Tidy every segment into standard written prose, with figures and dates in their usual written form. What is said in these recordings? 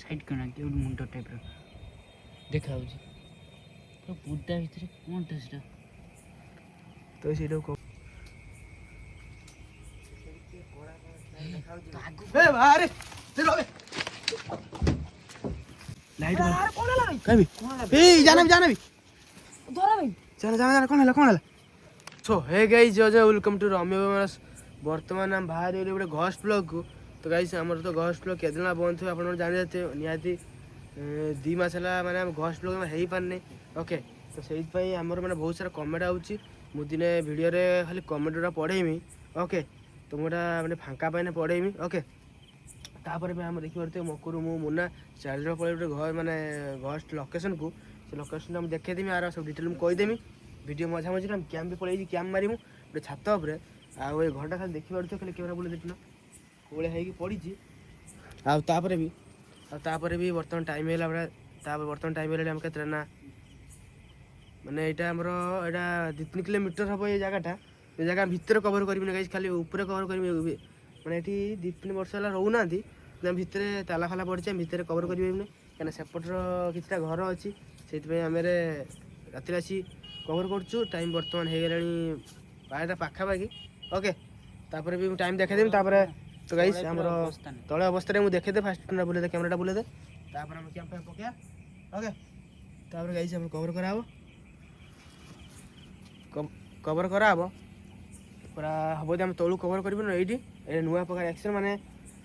Side କଣା କି ଗୋଟେ ମୁଣ୍ଡ ଟାଇପ୍ର ଦେଖାଯାଉଛି ତ ବୁଦା ଭିତରେ କ'ଣଟା ସେଟା ତ ସେଇଟାକୁ लाइट यार कौन है भाई कभी ए जाना भी धरा भाई जाना कौन है सो हे गाइस जो वेलकम टू रम्य वर्तमान हम बाहर गोटे घस्ट ब्लॉग को तो गाइस हमर तो घस्ट ब्लॉग केदिन बंद थे आपन जानि जाते निहाती 2 मास हला माने हम घस्ट ब्लॉग में हेई पारने ओके तो सेहि पई हमर माने बहुत सारा कमेंट आउची मु दिने वीडियो रे खाली कमेंटरा पढेमी ओके तो मोटा माने फांका पाइने पढेमी ओके तापर भी हम देखि परते मकुरु मु मुन्ना चार्जर पळे गोटे घर माने घस्ट लोकेशन को से लोकेशन हम देखे देमी आर सब डिटेल में कहि देमी वीडियो मजा मजा हम कैम भी पळे कैम मारिमु गोटे छात ऊपर आ ओइ घरटा खाली देखि परते खाली कैमरा बोले देखना कोळे हेकी पडिची आ तापर भी वर्तमान टाइम हैला बडा तापर वर्तमान टाइम हैला हम केतरा ना माने एटा हमरो एटा 2-3 किलोमीटर हबो ए जगहटा ए जगह भीतर कवर करबी ना गाइस खाली ऊपर कवर करबी माने एठी 2-3 वर्ष हला रहू नांती भितर ताला फाला पड़े भितर कवर करेंगे क्या सेपटर कितना घर अच्छी से राति आसी कवर करुँ टाइम बर्तमान हो गला 12टा पाखापाखि ओके तापर भी टाइम देखेदेमी तो गाइस हमर तले अवस्था मुझे देखेदे फास्ट बुले दे कैमराटा बुले दे तापर हम कैंप पका ओके तापर गाइस हम कवर कराबो पूरा हम हम तलू कवर कर ये नुआ प्रकार एक्शन माने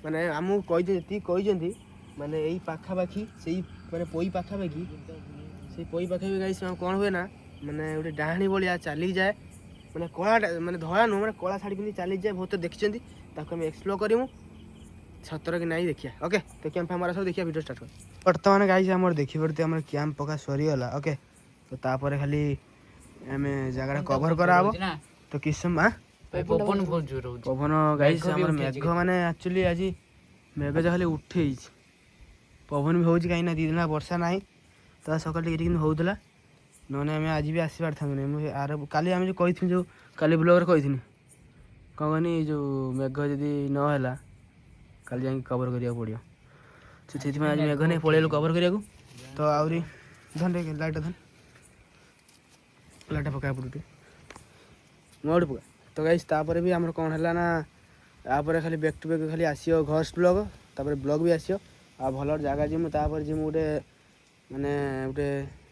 माने आमु कही माने यही पाखापाखि से माने पोई पाखापाखि से पोई पाखापाखि गाइस कौन हुए ना माने गोटे डाहाणी भाया चली जाए माने कला माने धला नुह मैंने कला शाढ़ी पिंधि चली जाए बहुत देखी आम एक्सप्लोर करूँ सतर कि नहीं देखिए ओके तो कैंप हमारा सब देखिए वीडियो स्टार्ट कर बर्तमान गाइस आम देखी पड़ते आम कैंप पका सरीगला ओके तो तापर खाली आम जगह कवर कराब तो किस समय पवन गाइस मेघ माने एक्चुअली आज मेघ खाली उठे पवन भी होची कहीं 2 दिन वर्षा ना तो सकाल टिके होता नने आम आज भी आसपार था आर काली आम जो कही जो काली ब्लॉगर कही कौन कहनी जो मेघ जदि नहला काली जा कवर करा पड़ो से आज मेघ नहीं पलैलु कवर करा तो आहरी धन लाइट धन लाइट पका पड़े मोड़ पका तो गाइस तापर भी आमर कौन है ना तापर खाली बैक टू बैक खाली आसियो घस्ट ब्लॉग तापर ब्लॉग भी आसियो आ भल जगह जिमु तापर जिमु गोटे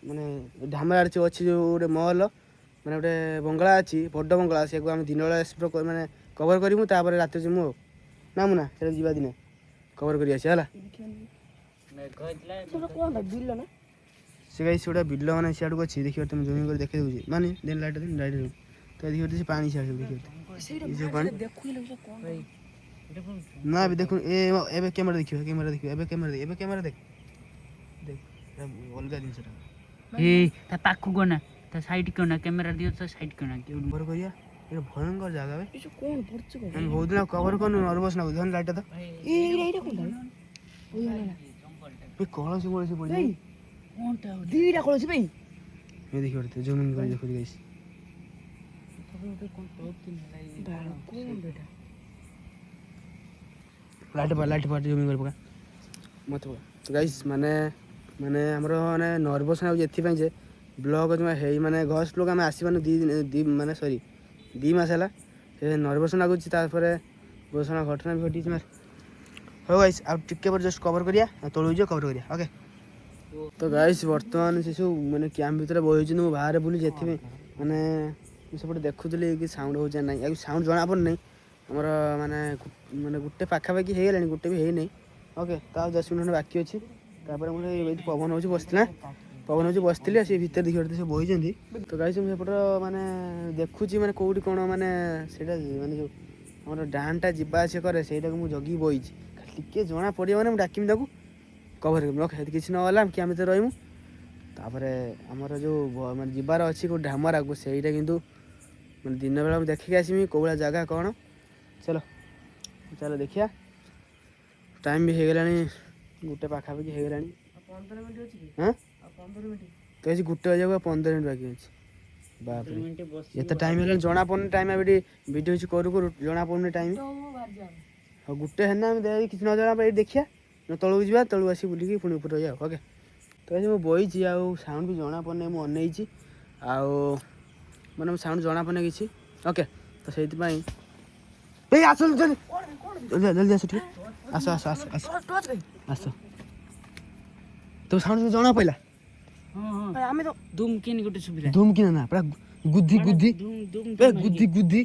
माने ढामरा अच्छी जो गोटे मॉल माने गोटे बंगला अच्छी बड़ बंगला से आम दिन बेला एक्सप्लोर माने कवर करूँ तापर रात जिमु ना मुना से जीवा दिन कवर कर आसिया से गाइस गोटे बिल मैंने सियाड़ को अच्छी देखिए तुम जूमिंग कर देखे दूसरी मानी दिन लाइट तो देखिए पानी सियाड़ देखिए ना भी देखो ए कैमरा देखियो कैमरा देख अलग दिन ए ता पाखु कोना ता साइड कोना कैमरा दियो तो साइड कोना के कवर करिया ये भयंकर जगह बे ये कोन पड़छ को हम बहुत दिन कवर करनु नर्वस ना धन लाइट तो ए एटा कोन पे कौन से पड़ जाई कोनटा दीटा कळसी भाई ये देखियो तो जूमिंग कर देखो गाइस लाइट पर जूमिंग कर पका मत पका तो गाइस माने माने हमरो माने नर्वस ना एथि जे ब्लॉग जो हे माने घस ब्लॉग हम आसी माने 2 माने सॉरी 2 मास हला ए नर्वस लागुची तापर घोषणा घटना भी घटी मार हो गाइस अब टिके पर जस्ट कवर करिया तळु जो कवर करिया ओके तो गाइस वर्तमान से सब माने कैंप भीतर बहि छु बाहर बुली जेथि माने सब देखुली कि साउंड हो जाए ना साउंड जना पड़ नहीं आमर माने माने गोटे पाखापाखि हो गला गोटे भी है नहीं ओके तो 10 मिनट बाकी अच्छी तापर मुझे पवन हो बसला पवन हो बसती सी भर देखिए सब बही तो गाइस मुझे माने देखुची माने कौटी कौन माने माने जो आम डाहानटा जावास कै से जगी बही टे जना पड़े मैंने डाकमी ताको कवर कर किसी नगला कि आम तो रहीमु तापर आमर जो माने जीवार अच्छी को ढामरा को सहीटा किंतु मैं दिन बेला देखिए आसमी कौ भाया जगह कौन चलो चलो देखिया टाइम भी हो गला गोटे पाखापाखि हो गला हाँ तो गोटे बजे 15 मिनट बाकी अच्छे बाप ये टाइम है जना पड़े टाइम अभी वीडियो करूँ करूँ जना पड़े टाइम हाँ गोटे है ना किसी न जना देखिया ତଳକୁ ଯିବା, ତଳକୁ ଆସିକି ବୁଲିକି ପୁଣି ଉପରେ ରହିବା। ଓକେ, ତ ମୁଁ ବଇଛି ଆଉ ସାଉଣ୍ଡ ବି ଜଣା ପଡ଼ୁନି, ମୁଁ ଅନେଇଛି ଆଉ ମାନେ ସାଉଣ୍ଡ ଜଣା ପଡ଼ୁନି କିଛି। ଓକେ, ତ ସେଇଥିପାଇଁ ଏଇ ଆସ ଜଲ୍ଦି ଜଲ୍ଦି ଆସ ଟିକେ, ଆସ ଆସ ଆସ ଆସ ଆସ। ତ ସାଉଣ୍ଡ ଜଣା ପଇଲା? ଆମେ ତ ଧୁମ୍ କିନି ଗୋଟେ ସୁବିଧା ଧୁମ୍ କିନା ନା ପୁରା ଗୁଦ୍ଦି ଗୁଦ୍ଦି ଏ ଗୁଦ୍ଦି ଗୁଦ୍ଦି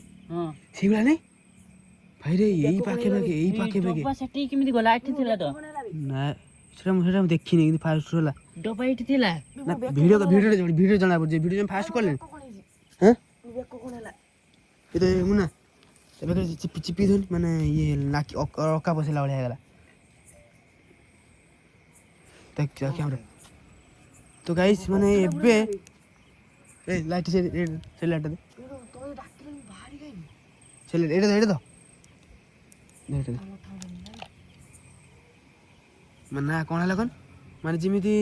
ସେଇଭଳିଆ ନାଇଁ ଭାଇରେ, ଏଇ ପାଖାପାଖି ଏଇ ପାଖାପାଖି ସେଠି କେମିତି ଗଲା? ଏଠି ଥିଲା ତ ନା, ସେଟା ମୁଁ ଦେଖିନି କିନ୍ତୁ ଫାଷ୍ଟ ହେଲା ଡବା ଏଠି ଥିଲା ନା। ଭିଡ଼ିଓ ଜଣା ପଡୁଛି, ଭିଡ଼ିଓ ଫାଷ୍ଟ କଲେଣି। ହଁ ଏ ତ ମୁଁ ନା ଏବେ ଚିପି ଚିପି ଧରି ମାନେ ଇଏ ନାକି ଅକା ବସେଇଲା ଭଳିଆ ହେଇଗଲା। କ୍ୟାମେରା ତ ଗାଇସ୍ ମାନେ ଏବେ ଏ ଲାଇଟ୍ ସେ ଲାଇଟ୍ ଦେ, ସେ ଏଇଟା ତ ମାନେ ନା କ'ଣ ହେଲା କଣ ମାନେ ଯେମିତି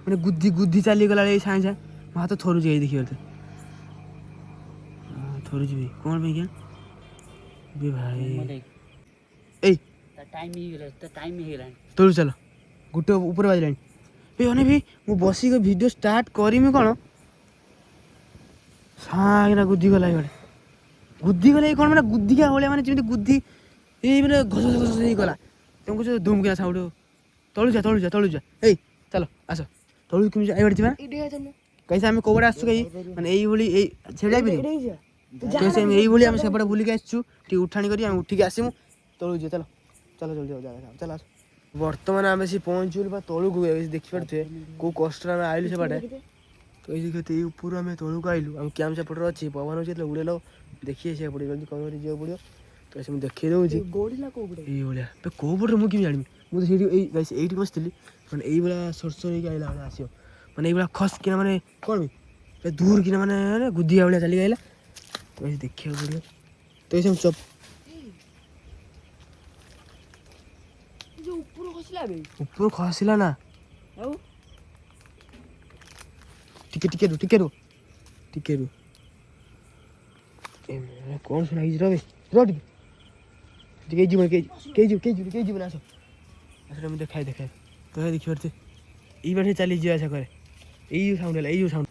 ମାନେ ଗୁଦ୍ଦି ଗୁଦ୍ଦି ଚାଲିଗଲା ଏଇ ସାଙ୍ଗେ ସାଙ୍ଗେ ମୋ ହାତ ଥରୁଛି। ଏଇ ଦେଖିବ ଥରୁଛି ଭାଇ, କ'ଣ ପାଇଁ କିଆ ଭାଇ? ଏଇ ତଳୁ ଚାଲ, ଗୋଟେ ଉପରେ ବାଜିଲାଣି। ଭାଇ ଅନେ ଭାଇ ମୁଁ ବସିକି ଭିଡ଼ିଓ ଷ୍ଟାର୍ଟ କରିମି କ'ଣ ସାଙ୍ଗେ ଗୁଦ୍ଦି ଗଲା ଏଇଭଳିଆ, ଗୁଦ୍ଦି ଗଲା ଏଇ କ'ଣ ମାନେ ଗୁଦ୍ଦିକା ଭଳିଆ, ମାନେ ଯେମିତି ଗୁଦ୍ଦି ଏଇ ମାନେ ଘସ ଘସ ହେଇଗଲା। ତମକୁ କହୁଛ ଧୁମ୍ କିନା ସାଉଣ୍ଡ। ତଳୁ ଯା ଏଇ ଚାଲ ଆସ ତଳୁ କେମିତି ଏଇବାଟେ ଯିବା କାହିଁ ଆମେ କୋଉବାଟେ ଆସିଛୁ କାହିଁ ମାନେ ଏଇଭଳି ଏଇ ଛେଡ଼ା ଏଇଭଳି ଆମେ ସେପଟେ ବୁଲିକି ଆସିଛୁ। ଟିକେ ଉଠାଣି କରି ଆମେ ଉଠିକି ଆସିମୁ ତଳକୁ ଯିବା। ଚାଲ ଚାଲ ଜଲ୍ଦି ଚାଲ ଆସ। ବର୍ତ୍ତମାନ ଆମେ ସେ ପହଞ୍ଚିଗଲୁ ବା ତଳକୁ ଦେଖିପାରୁଥିବେ କୋଉ କଷ୍ଟରେ ଆମେ ଆଇଲୁ ସେପଟେ। ତ ଏଇ ଉପରୁ ଆମେ ତଳକୁ ଆଇଲୁ, ଆମ କ୍ୟାମ୍ପ ସେପଟରେ ଅଛି, ପବନ ଅଛି, ଯେତେବେଳେ ଉଡ଼େଇଲ ଦେଖିଏ ସେ ପଡ଼ିବ, ଜଲ୍ଦି କଭର ଯିବାକୁ ପଡ଼ିବ। ତ ସେ ମୁଁ ଦେଖେଇ ଦେଉଛି ଏଇଭଳିଆ କୋଉ ପଟରେ ମୁଁ କେମିତି ଜାଣିବି? ମୁଁ ତ ସେଇଠି ଏଇଠି ବସିଥିଲି, ମାନେ ଏଇଭଳିଆ ସୋର୍ସର ହେଇକି ଆଇଲା ଭଳିଆ ଆସିବ, ମାନେ ଏଇଭଳିଆ ଖସକିନା ମାନେ କ'ଣ ଦୂର କିନା ମାନେ ଗୁଦ୍ଦିଆ ଭଳିଆ ଚାଲିକି ଆଇଲା। ତ ଦେଖିବାକୁ ପଡ଼ିବ। ତ ଏଇ ସବୁ ଉପରୁ ଖସିଲା ନା ଆଉ ଟିକେ ରୁ କ'ଣ ଶୁଣା ହେଇଛି? ଟିକେ ଯିବ ନା ଆସ ମୁଁ ଦେଖାଏ ତ ଦେଖିପାରୁଛେ ଏଇ ବାଟେ ଚାଲିଯିବା ଆଶା କରେ। ଏଇ ଯେଉଁ ସାଉଣ୍ଡ ହେଲା, ଏଇ ଯେଉଁ ସାଉଣ୍ଡ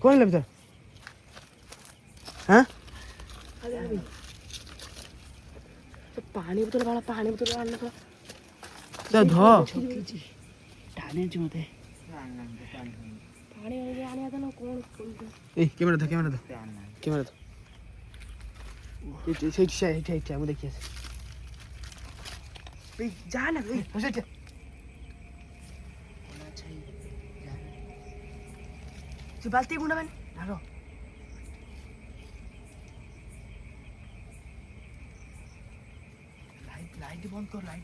କ'ଣ ହେଲା ଭିତରେ? ହାଁ ପାଣି ବୋତଲ ଧର ଏଇ କ୍ୟାମେରା ସେଇଠି ମୁଁ ଦେଖି ଆସେ। ଯା ନା ସେ ବାଲ୍ଟି ଗୁଣ୍ଡା ମାନେ ଲାଇଟ୍ ବନ୍ଦ କର। ଲାଇଟ୍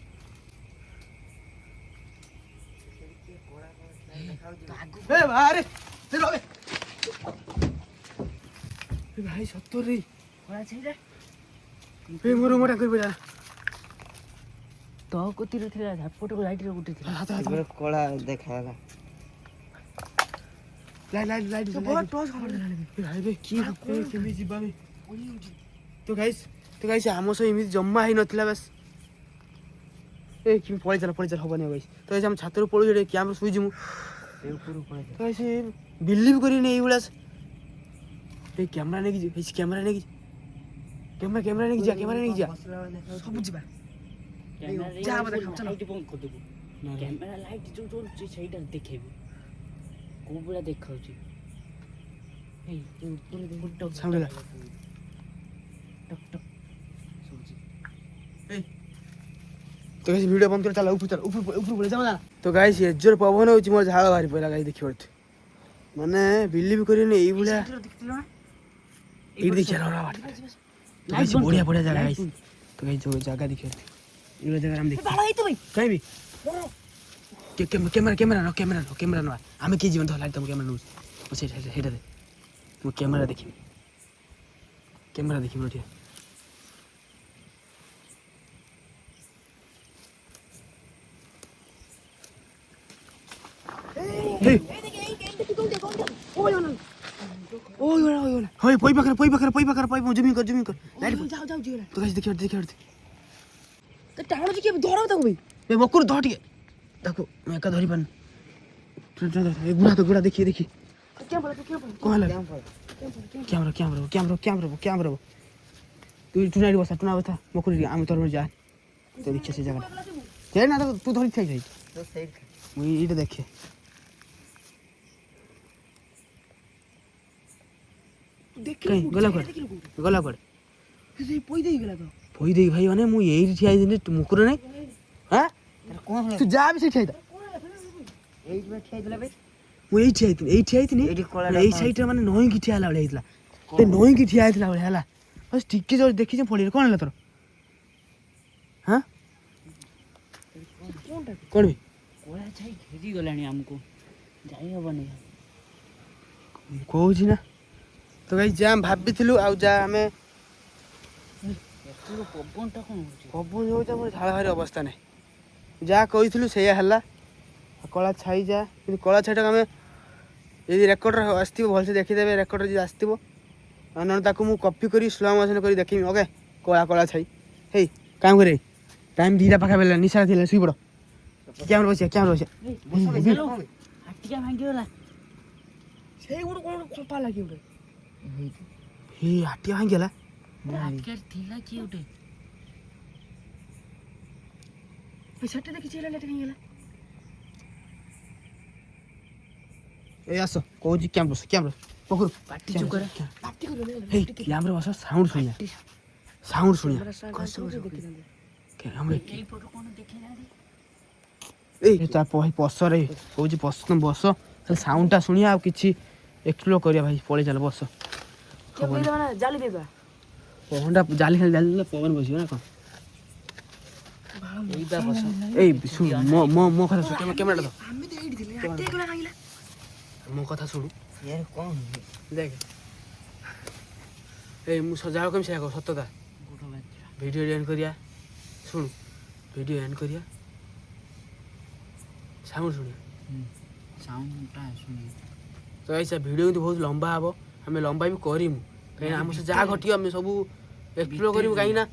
ଭାଇ ସତରେ ମୋର ମୋଟା କରି ପଡ଼ିଲା। ତ କତିରେ ଥିଲା ଝାପଟକୁ ଲାଇଟ୍ରେ ଗୋଟେ ଥିଲା କଳା ଦେଖାଗଲା। ଲାଇଟ୍ କେମିତି ଯିବା? ତ ଗାଇସ୍ ଆମ ସହ ଏମିତି ଜମା ହେଇନଥିଲା। ବାସ୍ ପଳେଇ ଚାଲ ହବନି ଗାଇସ୍। ତ ଆମ ଛାତରୁ ପଳୁଛି କ୍ୟାମ୍ପ ଶୋଇଛି ମୁଁ ସେ ବିଲିଭ୍ କରିନି ଏଇଭଳିଆ କ୍ୟାମେରା ନେଇକି ଯିବା ସବୁ ଯିବା। କ୍ୟାମେରା ଲାଇଟ୍ ଯୋଉ ଜଳୁଛି ସେଇଟା ଦେଖେଇବୁ କୋଉ ଭଳିଆ ଦେଖାଉଛି। ତ ଭିଡ଼ିଓ ବନ୍ଦ କରି ଚାଲ ଉପରୁ ଯାଅ। ତ ଗାଇସ୍ ଏ ଜୋର ପବନ ହେଉଛି, ମୋର ଝାଳ ବାହାରି ପଡ଼ିଲା ଗାଈ ଦେଖିପାରୁଥିବେ। ମାନେ ବିଲିଭ୍ କରିନି ଏଇଭଳିଆ ଏଇଠି ଦେଖିବା ବଢ଼ିଆ ଜାଗା ଗାଇସ୍। ତ ଗାଇସ୍ ଯୋଉ ଜାଗା ଦେଖିପାରୁଥିବେ ଏଇଭଳିଆ ଜାଗାରେ ଆମେ ଦେଖିବା କାହିଁକି କ୍ୟାମେରା ନବା ଆମେ କିଏ ଯିବନି। ଲାଇଟ୍ ତମ କ୍ୟାମେରା ନେଉଛି ସେଇଟା ଦେ ମୁଁ କ୍ୟାମେରା ଦେଖିବି ଏଠି। ପଇ ପାଖରେ ଜୁମିଂ କର ଲାଇଟ୍। ତ ଗାଇସ୍ ଦେଖିପାରୁଥିବେ ଟାଣୁଛି କିଏ ଧର ତାକୁ ଭାଇ ଏ ବକୁରୁ ଧର ଟିକେ ତାକୁ ମୁଁ ଏକା ଧରି ପାରୁନି ଏ ଗୁଡ଼ା ଦେଖି କ'ଣ ହେଲା କ୍ୟାମରା ତୁ ଟୁନା ଏଠି ବସା ବକୁରୁ ଆମେ ତୋର ଯା ତ ଦେଖିଆ ସେ ଜାଗାଟା ସେ ନା ତୁ ଧରି ଥାଇ ମୁଁ ଏଇଟା ଦେଖେ ଗଲା କୁଆଡ଼େ ପଇ ଦେଇକି ଭାଇ ମାନେ ମୁଁ ଏଇଠି ଠିଆ ହେଇଥିଲି ମୁକୁର ନାଇଁ ହଁ ତୁ ଯା ବି ସେଠି ଠିଆ ମୁଁ ଏଇ ଠିଆ ହେଇଥିଲି ଏଇ ସାଇଡ୍ରେ ମାନେ ନଈକି ଠିଆ ହେଲା ଭଳିଆ ହେଇଥିଲା ନଈକି ଠିଆ ହେଇଥିଲା ଭଳିଆ ହେଲା ଟିକେ ଜୋର ଦେଖିଛି ପଡ଼ିଲେ କ'ଣ ହେଲା ତୋର ହଁ କ'ଣ ବି କଳା ଛାଇ ଘେରିଗଲାଣି ଆମକୁ ଯାଇ ହବନି କହୁଛି ନା ତ ଭାଇ ଯାହା ଆମେ ଭାବିଥିଲୁ ଆଉ ଯାହା ଆମେ ପବନଟା କ'ଣ ହେଉଛି ପବନ ହେଉଛି ଆମର ଝାଳ ଭାରି ଅବସ୍ଥା ନାହିଁ ଯାହା କହିଥିଲୁ ସେଇଆ ହେଲା କଳା ଛାଇ ଯାହା କିନ୍ତୁ କଳା ଛାଇଟାକୁ ଆମେ ଯଦି ରେକର୍ଡ଼ର ଆସିଥିବ ଭଲସେ ଦେଖିଦେବେ ରେକର୍ଡ଼ର ଯଦି ଆସିଥିବ ନହେଲେ ତାକୁ ମୁଁ କପି କରି ସ୍ଲୋ ମୋସନ୍ କରି ଦେଖିବି ଓକେ କଳା ଛାଇ ହେଇ କାମ କରେ ଟାଇମ୍ 2ଟା ପାଖାପାଖି ହେଲା ନିଶା ଥିଲା ଶୋଇପଡ଼ କ୍ୟାମରା ବସିବା ହାଟିକା ଭାଙ୍ଗିଗଲା ସେଇ ଗୋଟେ କ'ଣ ଚପା ଲାଗି ଗୋଟେ ହେଇ ହାଟିଆ ଭାଙ୍ଗିଗଲା ହାଟିକା ଥିଲା କିଏ ଗୋଟେ ସେଟା ଦେଖିଛି ହେଲା ଭାଙ୍ଗିଗଲା এই আসো কৌজি ক্যামেরা পকড় ପାଟି ଚୁପ କର হেই ক্যামেরা বসা সাউন্ড শুনিয়া ক্যামেরা ଏଇପଟୁ କ'ଣ ଦେଖିନାହାନ୍ତି এই তা বস রে কৌজি বস তুমি বস তাহলে সাউন্ডটা শুনিয়া আর কিছু এক্সপ্লোর করিয়া ভাই পড়ে চাল বস ଜାଲି ଦେବା পবনটা জালি খালি জালি দিলে পবন বসিব না কোন ଏଇଟା ବସ এই শুন মো কথা শুন ক্যামেরাটা দাও আমি তো এইটি ଥିଲି আটে গলা ভাঙিলা ମୋ କଥା ଶୁଣୁ ୟାର କ'ଣ ଦେଖ ଏଇ ମୁଁ ସଜାଗ କେମିତି ସେୟା କହ ସତତା ଭିଡ଼ିଓ ଏଣ୍ଡ କରିବା ଶୁଣୁ ଭିଡ଼ିଓ ଏଣ୍ଡ କରିବା ସାଉଣ୍ଡ ଶୁଣିବା ସାଉଣ୍ଡଟା ଶୁଣି ତ ଏଇ ଭିଡ଼ିଓ କିନ୍ତୁ ବହୁତ ଲମ୍ବା ହେବ ଆମେ ଲମ୍ବା ବି କରିମୁ କାହିଁକିନା ଆମ ସେ ଯାହା ଘଟିବ ଆମେ ସବୁ ଏକ୍ସପ୍ଲୋର କରିବୁ କାହିଁକିନା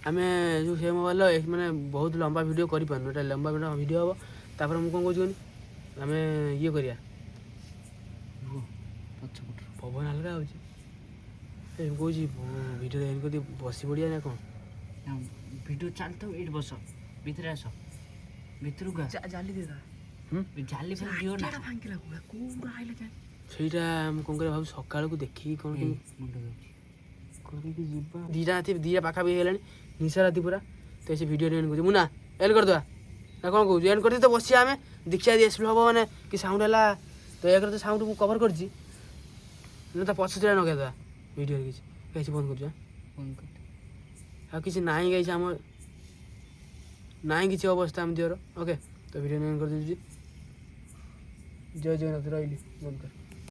ଆମେ ଯେଉଁ ସେ ମୋବାଇଲ ମାନେ ବହୁତ ଲମ୍ବା ଭିଡ଼ିଓ କରିପାରୁନୁ ଏଇଟା ଲମ୍ବା ଭିଡ଼ିଓ ହେବ ତାପରେ ମୁଁ କ'ଣ କହୁଛି ଆମେ ଇଏ କରିବା ପବନ ହାଲକା ହେଉଛି ମୁଁ କହୁଛି ଭିଡ଼ିଓ ଏଣ୍ଡ କରି ବସି ପଡ଼ିବା ନା କ'ଣ ଭିଡ଼ିଓ ଚାଲିଥାଉ ଏଇଠି ବସ ଭିତରେ ଆସ ଭିତରକୁ ଜାଲି ଦେଇଦା ଜାଲି ଦିଅ ନା ସେଇଟା ମୁଁ କ'ଣ କରିବା ଭାବୁଛି ସକାଳକୁ ଦେଖିକି କ'ଣ କରିକି ଯିବା 2ଟା ରାତି 2ଟା ପାଖାପାଖି ହେଇଗଲାଣି ନିଶା ରାତି ପୁରା ତ ସେ ଭିଡ଼ିଓ ଏଣ୍ଡ କରୁଛି ମୁଁ ନା ଏଣ୍ଡ କରିଦେବା ନା କ'ଣ କହୁଛୁ ଏଣ୍ଡ କରିଦେଇ ତ ବସିବା ଆମେ ଦେଖିବା ଯଦି ଏକ୍ସପ୍ଲୋର ହେବ ମାନେ କି ସାଉଣ୍ଡ ହେଲା ତ ଏକରେ ତ ସାଉଣ୍ଡ ମୁଁ କଭର କରିଛି ନା ତା ପଛ ଚେଡ଼ା ଲଗେଇଦେବା ଭିଡ଼ିଓରେ କିଛି ବନ୍ଦ କରୁଛୁ ଆଉ କିଛି ନାହିଁ ଗାଇଛି ଆମ ନାହିଁ କିଛି ଅବସ୍ଥା ଆମ ଦେହର ଓକେ ତ ଭିଡ଼ିଓ ଏଣ୍ଡ କରିଦେଉଛି ଜୟ ଜଗନ୍ନାଥ ରହିଲି ବନ୍ଦ କର